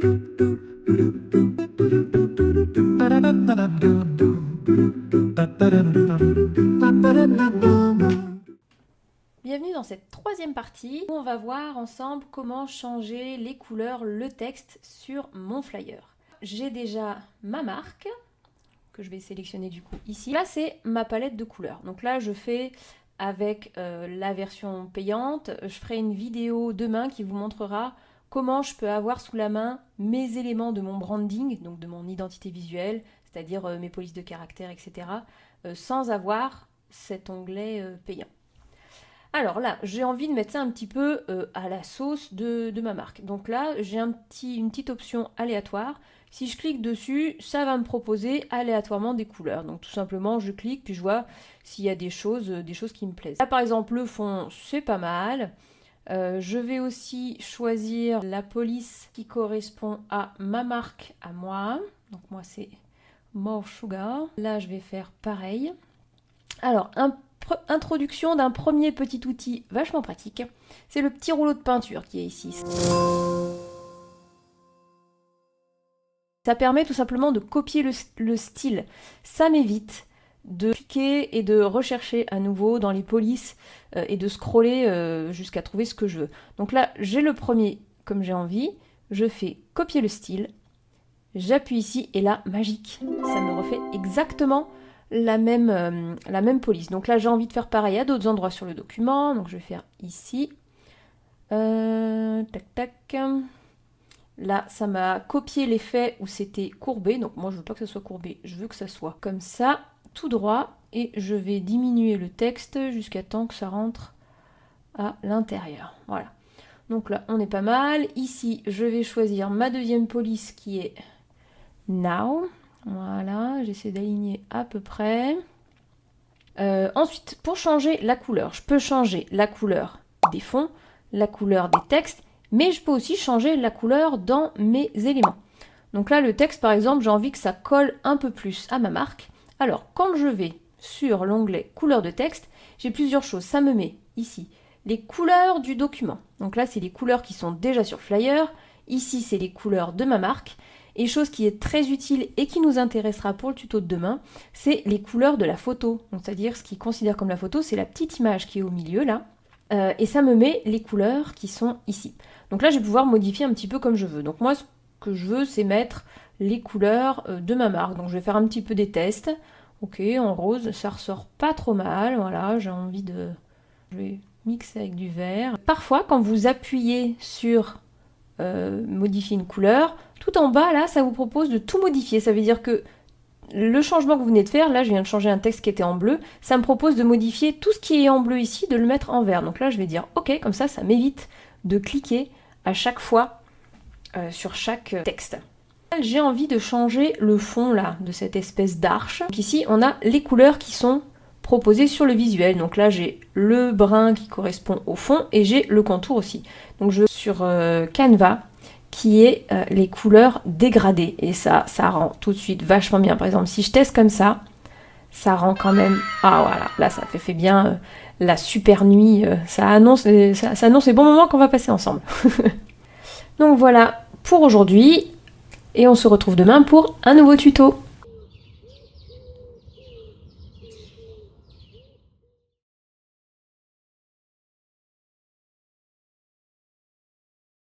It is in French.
Bienvenue dans cette troisième partie où on va voir ensemble comment changer les couleurs, le texte sur mon flyer. J'ai déjà ma marque que je vais sélectionner du coup ici. Là c'est ma palette de couleurs. Donc là je fais avec la version payante. Je ferai une vidéo demain qui vous montrera comment je peux avoir sous la main mes éléments de mon branding, donc de mon identité visuelle, c'est-à-dire mes polices de caractère, etc. Sans avoir cet onglet payant. Alors là, j'ai envie de mettre ça un petit peu à la sauce de ma marque. Donc là, j'ai une petite option aléatoire. Si je clique dessus, ça va me proposer aléatoirement des couleurs. Donc tout simplement, je clique, puis je vois s'il y a des choses qui me plaisent. Là, par exemple, le fond, c'est pas mal. Je vais aussi choisir la police qui correspond à ma marque, à moi. Donc moi, c'est More Sugar. Là, je vais faire pareil. Alors, introduction d'un premier petit outil vachement pratique. C'est le petit rouleau de peinture qui est ici. Ça permet tout simplement de copier le style. Ça m'évite de cliquer et de rechercher à nouveau dans les polices et de scroller jusqu'à trouver ce que je veux. Donc là, j'ai le premier comme j'ai envie. Je fais copier le style. J'appuie ici et là, magique. Ça me refait exactement la même police. Donc là, j'ai envie de faire pareil à d'autres endroits sur le document. Donc je vais faire ici. Tac, tac. Là, ça m'a copié l'effet où c'était courbé. Donc moi, je veux pas que ça soit courbé. Je veux que ça soit comme ça, tout droit. Et je vais diminuer le texte jusqu'à temps que ça rentre à l'intérieur. Voilà. Donc là, on est pas mal. Ici, je vais choisir ma deuxième police qui est Now. Voilà, j'essaie d'aligner à peu près. Ensuite, pour changer la couleur, je peux changer la couleur des fonds, la couleur des textes, mais je peux aussi changer la couleur dans mes éléments. Donc là, le texte, par exemple, j'ai envie que ça colle un peu plus à ma marque. Alors, quand je vais sur l'onglet couleur de texte, j'ai plusieurs choses. Ça me met ici les couleurs du document. Donc là, c'est les couleurs qui sont déjà sur Flyer. Ici, c'est les couleurs de ma marque. Et chose qui est très utile et qui nous intéressera pour le tuto de demain, c'est les couleurs de la photo. C'est-à-dire ce qu'ils considèrent comme la photo, c'est la petite image qui est au milieu là. Et ça me met les couleurs qui sont ici. Donc là, je vais pouvoir modifier un petit peu comme je veux. Donc moi, ce que je veux, c'est mettre les couleurs de ma marque. Donc je vais faire un petit peu des tests. Ok, en rose, ça ressort pas trop mal. Voilà, j'ai envie de... Je vais mixer avec du vert. Parfois, quand vous appuyez sur modifier une couleur, tout en bas, là, ça vous propose de tout modifier. Ça veut dire que le changement que vous venez de faire, là, je viens de changer un texte qui était en bleu, ça me propose de modifier tout ce qui est en bleu ici, de le mettre en vert. Donc là, je vais dire OK, comme ça m'évite de cliquer à chaque fois sur chaque texte. J'ai envie de changer le fond, là, de cette espèce d'arche. Donc ici, on a les couleurs qui sont proposées sur le visuel. Donc là, j'ai le brun qui correspond au fond et j'ai le contour aussi. Donc je vais sur Canva, qui est les couleurs dégradées. Et ça rend tout de suite vachement bien. Par exemple, si je teste comme ça rend quand même... Ah voilà, là ça fait bien la super nuit. Ça annonce les bons moments qu'on va passer ensemble. Donc voilà pour aujourd'hui. Et on se retrouve demain pour un nouveau tuto.